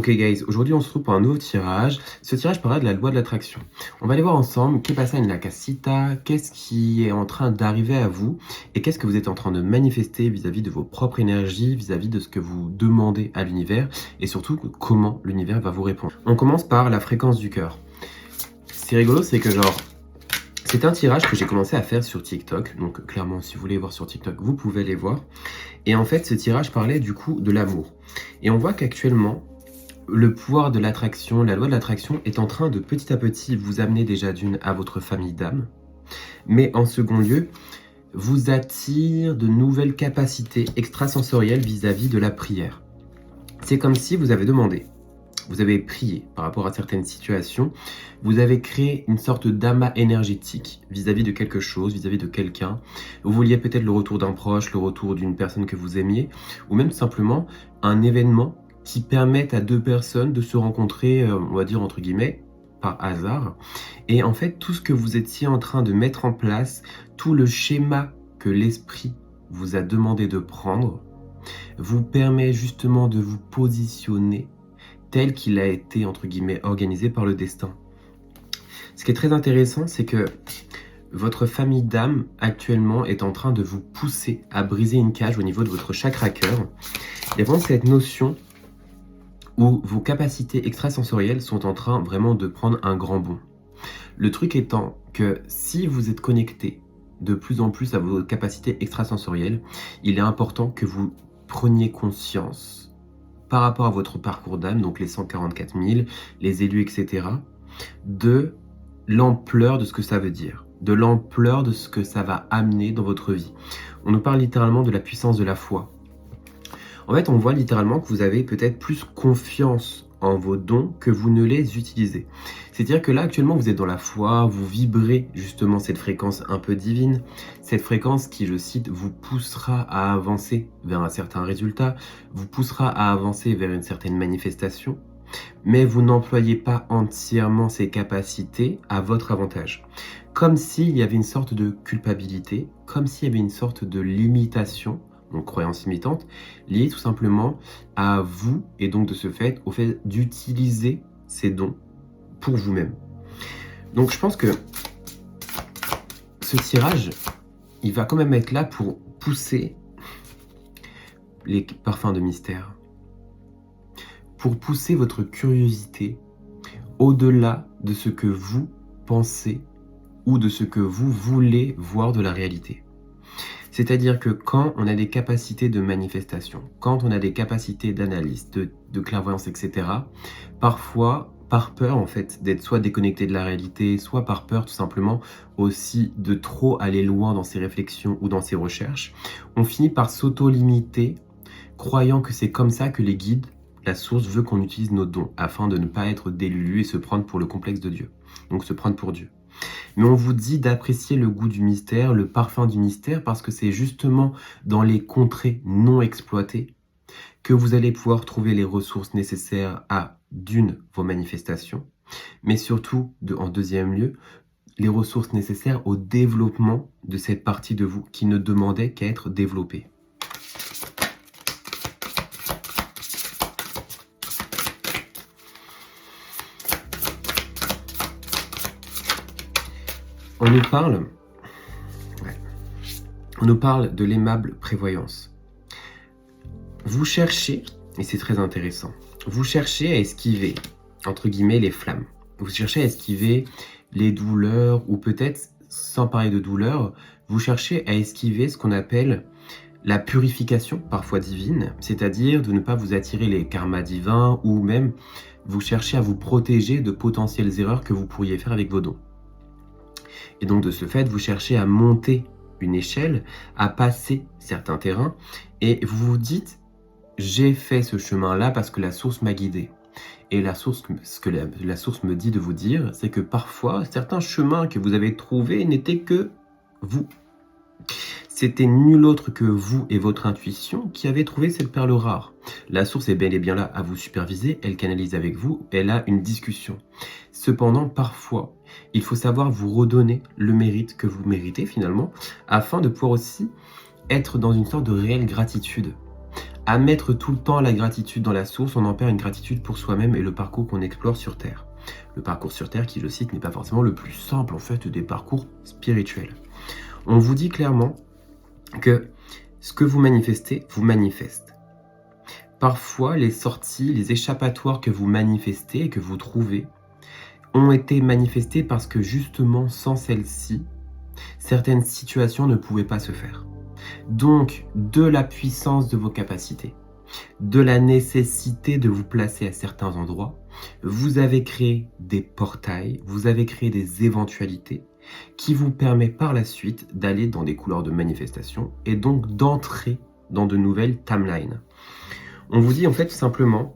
Ok guys, aujourd'hui on se retrouve pour un nouveau tirage. Ce tirage parlera de la loi de l'attraction. On va aller voir ensemble qu'est passé en la casita, qu'est-ce qui est en train d'arriver à vous et qu'est-ce que vous êtes en train de manifester vis-à-vis de vos propres énergies, vis-à-vis de ce que vous demandez à l'univers et surtout comment l'univers va vous répondre. On commence par la fréquence du cœur. C'est rigolo, c'est que c'est un tirage que j'ai commencé à faire sur TikTok, donc clairement si vous voulez voir sur TikTok, vous pouvez aller voir. Et en fait ce tirage parlait du coup de l'amour. Et on voit qu'actuellement, le pouvoir de l'attraction, la loi de l'attraction est en train de petit à petit vous amener déjà d'une à votre famille d'âme, mais en second lieu, vous attire de nouvelles capacités extrasensorielles vis-à-vis de la prière. C'est comme si vous avez demandé, vous avez prié par rapport à certaines situations, vous avez créé une sorte d'amas énergétique vis-à-vis de quelque chose, vis-à-vis de quelqu'un. Vous vouliez peut-être le retour d'un proche, le retour d'une personne que vous aimiez, ou même simplement un événement qui permettent à deux personnes de se rencontrer, on va dire entre guillemets, par hasard. Et en fait, tout ce que vous étiez en train de mettre en place, tout le schéma que l'esprit vous a demandé de prendre, vous permet justement de vous positionner tel qu'il a été, entre guillemets, organisé par le destin. Ce qui est très intéressant, c'est que votre famille d'âme, actuellement, est en train de vous pousser à briser une cage au niveau de votre chakra cœur. Il y a vraiment cette notion où vos capacités extrasensorielles sont en train vraiment de prendre un grand bond. Le truc étant que si vous êtes connecté de plus en plus à vos capacités extrasensorielles, il est important que vous preniez conscience par rapport à votre parcours d'âme, donc les 144 000, les élus, etc., de l'ampleur de ce que ça veut dire, de l'ampleur de ce que ça va amener dans votre vie. On nous parle littéralement de la puissance de la foi. En fait, on voit littéralement que vous avez peut-être plus confiance en vos dons que vous ne les utilisez. C'est-à-dire que là, actuellement, vous êtes dans la foi, vous vibrez justement cette fréquence un peu divine, cette fréquence qui, je cite, vous poussera à avancer vers un certain résultat, vous poussera à avancer vers une certaine manifestation, mais vous n'employez pas entièrement ces capacités à votre avantage. Comme s'il y avait une sorte de culpabilité, comme s'il y avait une sorte de limitation, donc croyance limitante, liée tout simplement à vous et donc de ce fait au fait d'utiliser ces dons pour vous-même. Donc je pense que ce tirage, il va quand même être là pour pousser les parfums de mystère, pour pousser votre curiosité au-delà de ce que vous pensez ou de ce que vous voulez voir de la réalité. C'est-à-dire que quand on a des capacités de manifestation, quand on a des capacités d'analyse, de clairvoyance, etc., parfois, par peur en fait d'être soit déconnecté de la réalité, soit par peur tout simplement aussi de trop aller loin dans ses réflexions ou dans ses recherches, on finit par s'auto-limiter, croyant que c'est comme ça que les guides, la source veut qu'on utilise nos dons, afin de ne pas être délulu et se prendre pour le complexe de Dieu, donc se prendre pour Dieu. Mais on vous dit d'apprécier le goût du mystère, le parfum du mystère, parce que c'est justement dans les contrées non exploitées que vous allez pouvoir trouver les ressources nécessaires à, d'une, vos manifestations, mais surtout, en deuxième lieu, les ressources nécessaires au développement de cette partie de vous qui ne demandait qu'à être développée. On nous parle de l'aimable prévoyance. Vous cherchez, et c'est très intéressant, vous cherchez à esquiver, entre guillemets, les flammes. Vous cherchez à esquiver les douleurs, ou peut-être, sans parler de douleur, vous cherchez à esquiver ce qu'on appelle la purification, parfois divine, c'est-à-dire de ne pas vous attirer les karmas divins, ou même vous cherchez à vous protéger de potentielles erreurs que vous pourriez faire avec vos dons. Et donc de ce fait, vous cherchez à monter une échelle, à passer certains terrains, et vous vous dites, j'ai fait ce chemin-là parce que la source m'a guidé. Et ce que la source me dit de vous dire, c'est que parfois, certains chemins que vous avez trouvés n'étaient que vous. C'était nul autre que vous et votre intuition qui avez trouvé cette perle rare. La source est bel et bien là à vous superviser, elle canalise avec vous, elle a une discussion. Cependant, parfois, il faut savoir vous redonner le mérite que vous méritez finalement, afin de pouvoir aussi être dans une sorte de réelle gratitude. À mettre tout le temps la gratitude dans la source, on en perd une gratitude pour soi-même et le parcours qu'on explore sur Terre. Le parcours sur Terre qui, je cite, n'est pas forcément le plus simple en fait des parcours spirituels. On vous dit clairement que ce que vous manifestez, vous manifeste. Parfois, les sorties, les échappatoires que vous manifestez et que vous trouvez ont été manifestées parce que justement, sans celles-ci, certaines situations ne pouvaient pas se faire. Donc, de la puissance de vos capacités, de la nécessité de vous placer à certains endroits, vous avez créé des portails, vous avez créé des éventualités qui vous permettent par la suite d'aller dans des couleurs de manifestation et donc d'entrer dans de nouvelles timelines. On vous dit en fait tout simplement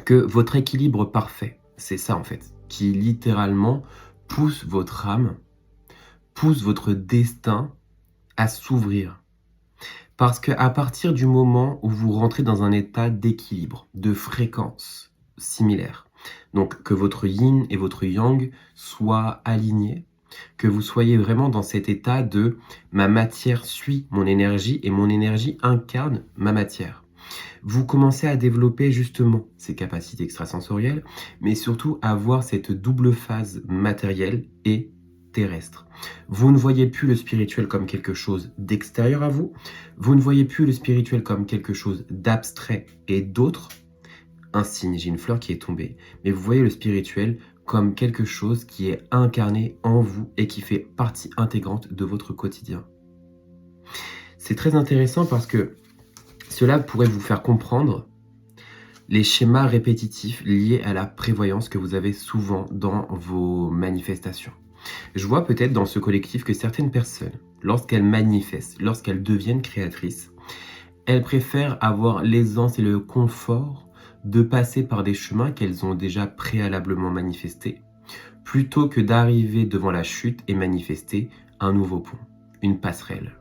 que votre équilibre parfait, c'est ça en fait, qui littéralement pousse votre âme, pousse votre destin à s'ouvrir. Parce qu'à partir du moment où vous rentrez dans un état d'équilibre, de fréquence similaire, donc que votre yin et votre yang soient alignés, que vous soyez vraiment dans cet état de ma matière suit mon énergie et mon énergie incarne ma matière. Vous commencez à développer justement ces capacités extrasensorielles, mais surtout à avoir cette double phase matérielle et terrestre. Vous ne voyez plus le spirituel comme quelque chose d'extérieur à vous, vous ne voyez plus le spirituel comme quelque chose d'abstrait et d'autre. Un signe, j'ai une fleur qui est tombée, mais vous voyez le spirituel comme quelque chose qui est incarné en vous et qui fait partie intégrante de votre quotidien. C'est très intéressant parce que cela pourrait vous faire comprendre les schémas répétitifs liés à la prévoyance que vous avez souvent dans vos manifestations. Je vois peut-être dans ce collectif que certaines personnes, lorsqu'elles manifestent, lorsqu'elles deviennent créatrices, elles préfèrent avoir l'aisance et le confort de passer par des chemins qu'elles ont déjà préalablement manifestés, plutôt que d'arriver devant la chute et manifester un nouveau pont, une passerelle.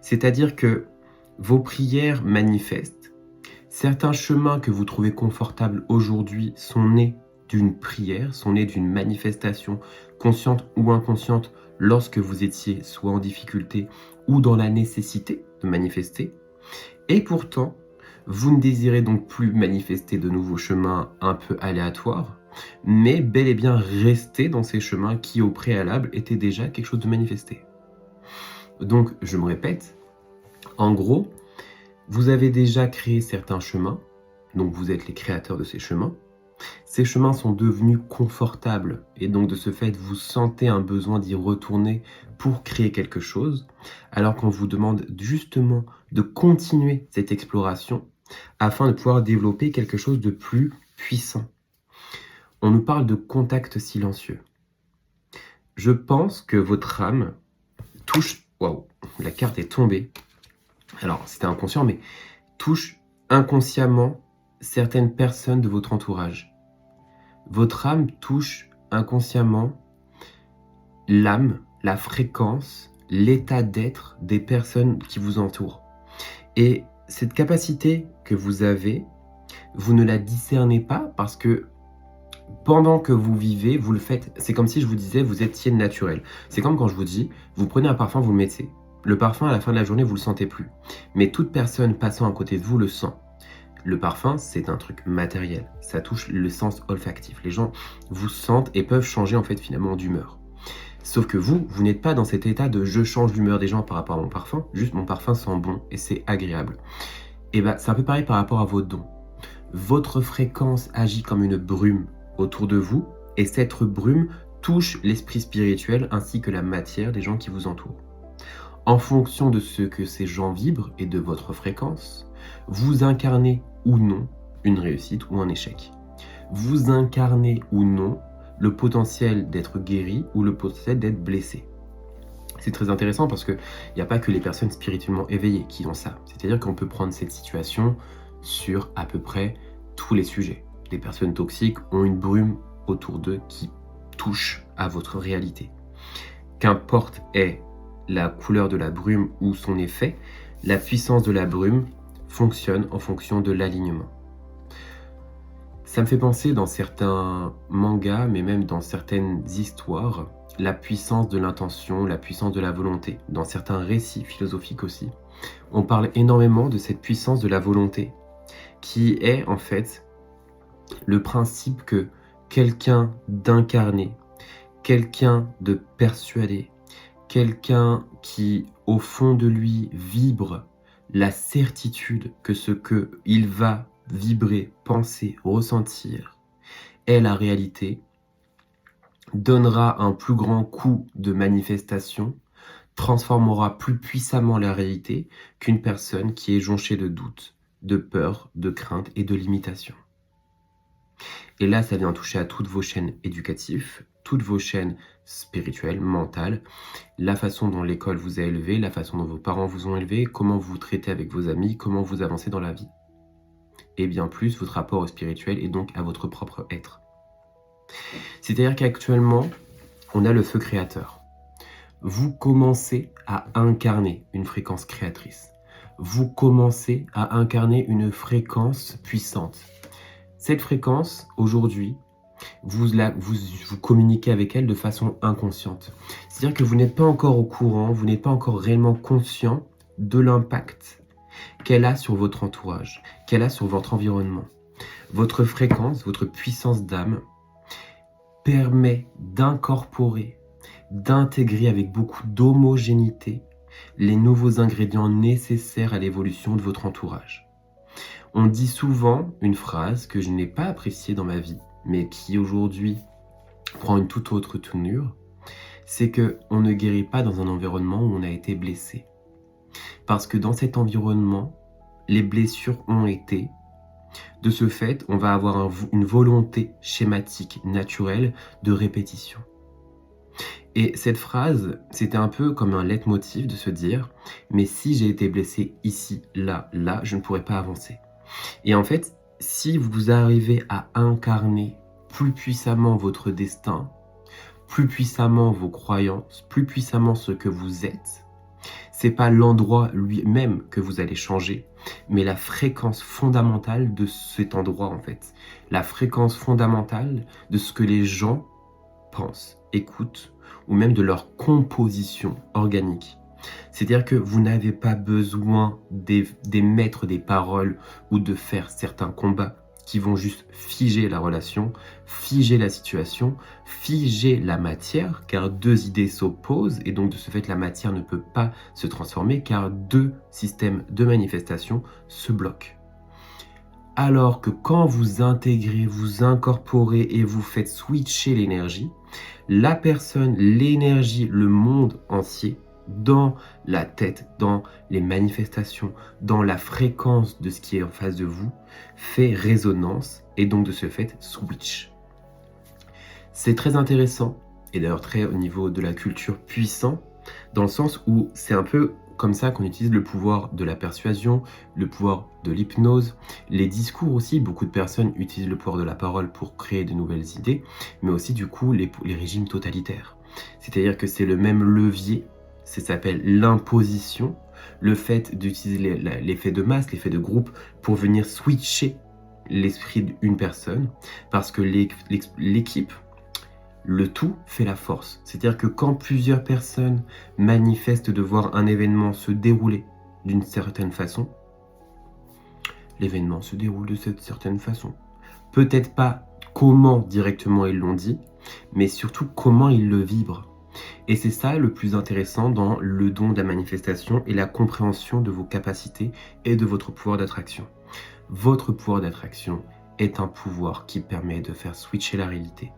C'est-à-dire que vos prières manifestent. Certains chemins que vous trouvez confortables aujourd'hui sont nés d'une prière, sont nés d'une manifestation consciente ou inconsciente lorsque vous étiez soit en difficulté ou dans la nécessité de manifester. Et pourtant, vous ne désirez donc plus manifester de nouveaux chemins un peu aléatoires, mais bel et bien rester dans ces chemins qui au préalable étaient déjà quelque chose de manifesté. Donc, je me répète, en gros, vous avez déjà créé certains chemins, donc vous êtes les créateurs de ces chemins. Ces chemins sont devenus confortables et donc de ce fait, vous sentez un besoin d'y retourner pour créer quelque chose, alors qu'on vous demande justement de continuer cette exploration afin de pouvoir développer quelque chose de plus puissant. On nous parle de contact silencieux. Je pense que votre âme touche... Waouh, la carte est tombée. Alors, c'était inconscient, mais touche inconsciemment certaines personnes de votre entourage. Votre âme touche inconsciemment l'âme, la fréquence, l'état d'être des personnes qui vous entourent. Et cette capacité que vous avez, vous ne la discernez pas parce que pendant que vous vivez, vous le faites. C'est comme si je vous disais, vous étiez naturel. C'est comme quand je vous dis, vous prenez un parfum, vous le mettez. Le parfum, à la fin de la journée, vous le sentez plus. Mais toute personne passant à côté de vous le sent. Le parfum, c'est un truc matériel. Ça touche le sens olfactif. Les gens vous sentent et peuvent changer en fait finalement d'humeur. Sauf que vous n'êtes pas dans cet état de je change l'humeur des gens par rapport à mon parfum. Juste mon parfum sent bon et c'est agréable. Et bah, c'est un peu pareil par rapport à vos dons. Votre fréquence agit comme une brume autour de vous et cette brume touche l'esprit spirituel ainsi que la matière des gens qui vous entourent. En fonction de ce que ces gens vibrent et de votre fréquence, vous incarnez ou non une réussite ou un échec. Vous incarnez ou non le potentiel d'être guéri ou le potentiel d'être blessé. C'est très intéressant parce qu'il n'y a pas que les personnes spirituellement éveillées qui ont ça. C'est-à-dire qu'on peut prendre cette situation sur à peu près tous les sujets. Les personnes toxiques ont une brume autour d'eux qui touche à votre réalité. Qu'importe est la couleur de la brume ou son effet, la puissance de la brume fonctionne en fonction de l'alignement. Ça me fait penser dans certains mangas, mais même dans certaines histoires, la puissance de l'intention, la puissance de la volonté, dans certains récits philosophiques aussi. on parle énormément de cette puissance de la volonté, qui est en fait le principe que quelqu'un d'incarné, quelqu'un de persuadé, quelqu'un qui, au fond de lui, vibre la certitude que ce qu'il va vibrer, penser, ressentir est la réalité, donnera un plus grand coup de manifestation, transformera plus puissamment la réalité qu'une personne qui est jonchée de doutes, de peur, de crainte et de limitation. Et là, ça vient toucher à toutes vos chaînes éducatives, toutes vos chaînes spirituelles, mentales, la façon dont l'école vous a élevé, la façon dont vos parents vous ont élevé, comment vous traitez avec vos amis, comment vous avancez dans la vie. Et bien plus, votre rapport au spirituel et donc à votre propre être. C'est-à-dire qu'actuellement, on a le feu créateur. Vous commencez à incarner une fréquence créatrice. Vous commencez à incarner une fréquence puissante. Cette fréquence, aujourd'hui, vous communiquez avec elle de façon inconsciente. C'est-à-dire que vous n'êtes pas encore au courant, vous n'êtes pas encore réellement conscient de l'impact qu'elle a sur votre entourage, qu'elle a sur votre environnement. Votre fréquence, votre puissance d'âme permet d'incorporer, d'intégrer avec beaucoup d'homogénéité les nouveaux ingrédients nécessaires à l'évolution de votre entourage. On dit souvent une phrase que je n'ai pas appréciée dans ma vie, mais qui aujourd'hui prend une toute autre tournure, c'est qu'on ne guérit pas dans un environnement où on a été blessé. Parce que dans cet environnement, les blessures ont été. De ce fait, on va avoir une volonté schématique, naturelle, de répétition. Et cette phrase, c'était un peu comme un leitmotiv de se dire « mais si j'ai été blessé ici, là, là, je ne pourrais pas avancer ». Et en fait, si vous arrivez à incarner plus puissamment votre destin, plus puissamment vos croyances, plus puissamment ce que vous êtes, c'est pas l'endroit lui-même que vous allez changer, mais la fréquence fondamentale de cet endroit en fait. La fréquence fondamentale de ce que les gens pensent, écoutent, ou même de leur composition organique. C'est-à-dire que vous n'avez pas besoin d'émettre des paroles ou de faire certains combats qui vont juste figer la relation, figer la situation, figer la matière, car deux idées s'opposent et donc de ce fait la matière ne peut pas se transformer car deux systèmes de manifestation se bloquent. Alors que quand vous intégrez, vous incorporez et vous faites switcher l'énergie, la personne, l'énergie, le monde entier, dans la tête, dans les manifestations, dans la fréquence de ce qui est en face de vous, fait résonance et donc de ce fait switch. C'est très intéressant et d'ailleurs très au niveau de la culture puissant, dans le sens où c'est un peu comme ça qu'on utilise le pouvoir de la persuasion, le pouvoir de l'hypnose, les discours aussi. Beaucoup de personnes utilisent le pouvoir de la parole pour créer de nouvelles idées, mais aussi du coup les régimes totalitaires. C'est-à-dire que c'est le même levier, ça s'appelle l'imposition, le fait d'utiliser l'effet de masse, l'effet de groupe pour venir switcher l'esprit d'une personne, parce que l'équipe, le tout fait la force. C'est-à-dire que quand plusieurs personnes manifestent de voir un événement se dérouler d'une certaine façon, l'événement se déroule de cette certaine façon. Peut-être pas comment directement ils l'ont dit, mais surtout comment ils le vibrent. Et c'est ça le plus intéressant dans le don de la manifestation et la compréhension de vos capacités et de votre pouvoir d'attraction. Votre pouvoir d'attraction est un pouvoir qui permet de faire switcher la réalité.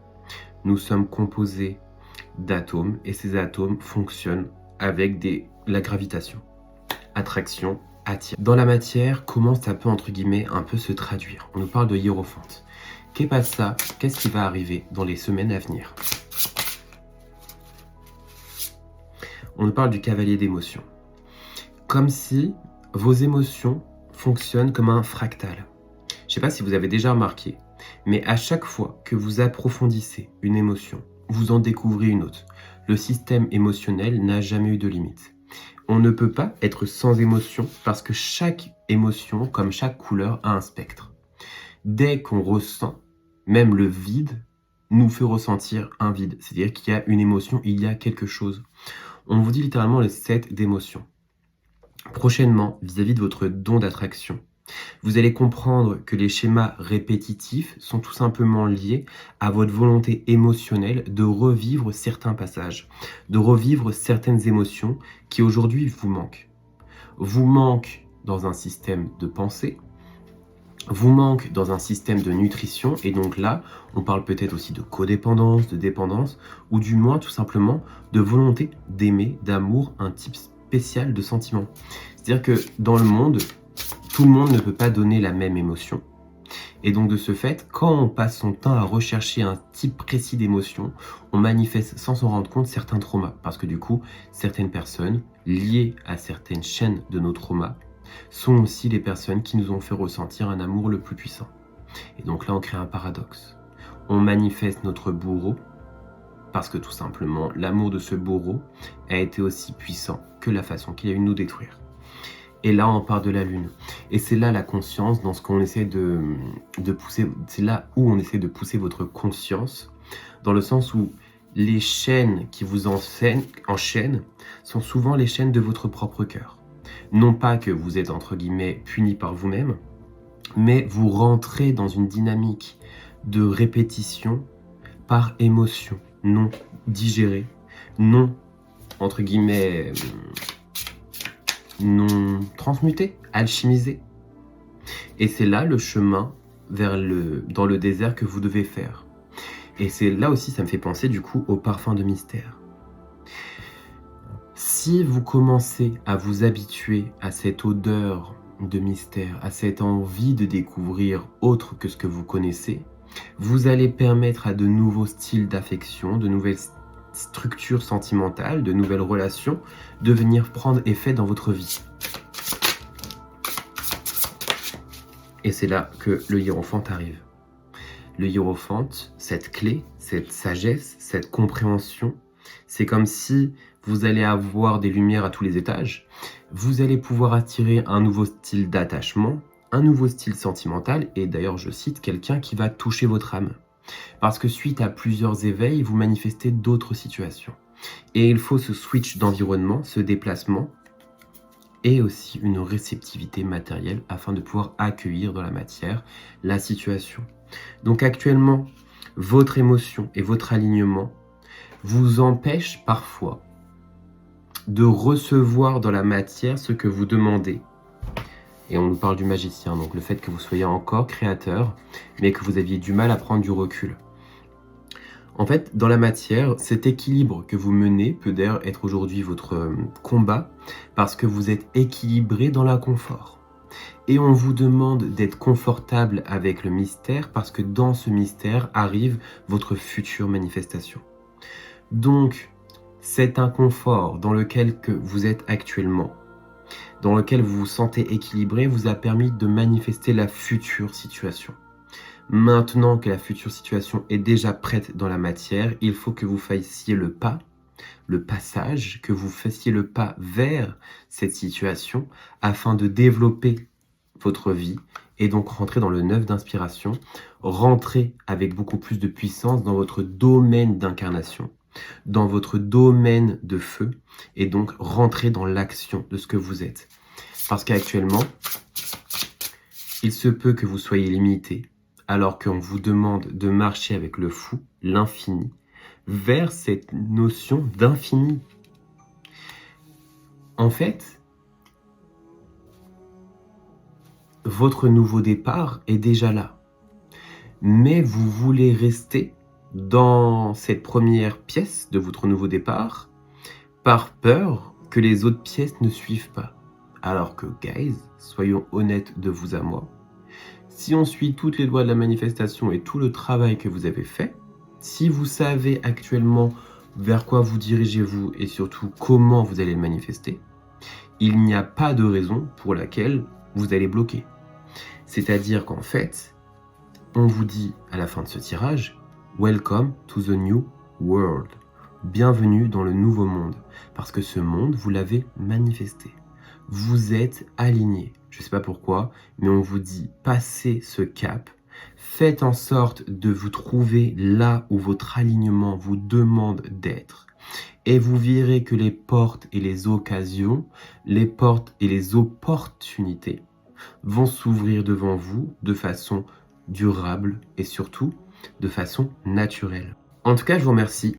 Nous sommes composés d'atomes et ces atomes fonctionnent avec la gravitation. Attraction, attire. Dans la matière, comment ça peut entre guillemets un peu se traduire? On nous parle de hiérophante. Qu'est-ce qui va arriver dans les semaines à venir? On nous parle du cavalier d'émotions. Comme si vos émotions fonctionnent comme un fractal. Je ne sais pas si vous avez déjà remarqué, mais à chaque fois que vous approfondissez une émotion, vous en découvrez une autre. Le système émotionnel n'a jamais eu de limite. On ne peut pas être sans émotion parce que chaque émotion, comme chaque couleur, a un spectre. Dès qu'on ressent, même le vide, nous fait ressentir un vide. C'est-à-dire qu'il y a une émotion, il y a quelque chose. On vous dit littéralement les 7 d'émotions. Prochainement, vis-à-vis de votre don d'attraction, vous allez comprendre que les schémas répétitifs sont tout simplement liés à votre volonté émotionnelle de revivre certains passages, de revivre certaines émotions qui aujourd'hui vous manquent dans un système de pensée, vous manquent dans un système de nutrition, et donc là, on parle peut-être aussi de codépendance, de dépendance, ou du moins tout simplement de volonté d'aimer, d'amour, un type spécial de sentiment. C'est-à-dire que dans le monde, tout le monde ne peut pas donner la même émotion. Et donc de ce fait, quand on passe son temps à rechercher un type précis d'émotion, on manifeste sans s'en rendre compte certains traumas. Parce que du coup, certaines personnes liées à certaines chaînes de nos traumas sont aussi les personnes qui nous ont fait ressentir un amour le plus puissant. Et donc là, on crée un paradoxe. On manifeste notre bourreau parce que tout simplement, l'amour de ce bourreau a été aussi puissant que la façon qu'il a eu de nous détruire. Et là, on part de la lune. Et c'est là la conscience, dans ce qu'on essaie de pousser, c'est là où on essaie de pousser votre conscience, dans le sens où les chaînes qui vous enchaînent sont souvent les chaînes de votre propre cœur. Non pas que vous êtes, entre guillemets, puni par vous-même, mais vous rentrez dans une dynamique de répétition par émotion, non digérée, non, entre guillemets, non transmutée, alchimisée. Et c'est là le chemin dans le désert que vous devez faire. Et c'est là aussi, ça me fait penser du coup au parfum de mystère. Si vous commencez à vous habituer à cette odeur de mystère, à cette envie de découvrir autre que ce que vous connaissez, vous allez permettre à de nouveaux styles d'affection, de nouvelles structures sentimentales, de nouvelles relations, de venir prendre effet dans votre vie. Et c'est là que le hiérophante arrive. Le hiérophante, cette clé, cette sagesse, cette compréhension, c'est comme si vous allez avoir des lumières à tous les étages, vous allez pouvoir attirer un nouveau style d'attachement, un nouveau style sentimental, et d'ailleurs je cite quelqu'un qui va toucher votre âme. Parce que suite à plusieurs éveils, vous manifestez d'autres situations. Et il faut ce switch d'environnement, ce déplacement, et aussi une réceptivité matérielle afin de pouvoir accueillir dans la matière la situation. Donc actuellement, votre émotion et votre alignement vous empêchent parfois de recevoir dans la matière ce que vous demandez. Et on nous parle du magicien, donc le fait que vous soyez encore créateur, mais que vous aviez du mal à prendre du recul. En fait, dans la matière, cet équilibre que vous menez peut d'ailleurs être aujourd'hui votre combat, parce que vous êtes équilibré dans l'inconfort. Et on vous demande d'être confortable avec le mystère, parce que dans ce mystère arrive votre future manifestation. Donc, cet inconfort dans lequel que vous êtes actuellement, dans lequel vous vous sentez équilibré, vous a permis de manifester la future situation. Maintenant que la future situation est déjà prête dans la matière, il faut que vous fassiez le pas, le passage, que vous fassiez le pas vers cette situation afin de développer votre vie et donc rentrer dans le neuf d'inspiration, rentrer avec beaucoup plus de puissance dans votre domaine d'incarnation, dans votre domaine de feu, et donc rentrer dans l'action de ce que vous êtes. Parce qu'actuellement, il se peut que vous soyez limité, alors qu'on vous demande de marcher avec le fou, l'infini, vers cette notion d'infini. En fait, votre nouveau départ est déjà là. Mais vous voulez rester dans cette première pièce de votre nouveau départ par peur que les autres pièces ne suivent pas. Alors que, guys, soyons honnêtes de vous à moi, si on suit toutes les lois de la manifestation et tout le travail que vous avez fait, si vous savez actuellement vers quoi vous dirigez-vous et surtout comment vous allez le manifester, il n'y a pas de raison pour laquelle vous allez bloquer. C'est-à-dire qu'en fait, on vous dit à la fin de ce tirage, « Welcome to the new world ». Bienvenue dans le nouveau monde, parce que ce monde, vous l'avez manifesté. Vous êtes aligné. Je ne sais pas pourquoi, mais on vous dit, passez ce cap, faites en sorte de vous trouver là où votre alignement vous demande d'être. et vous verrez que les portes et les occasions, les portes et les opportunités vont s'ouvrir devant vous de façon durable et surtout de façon naturelle. En tout cas, je vous remercie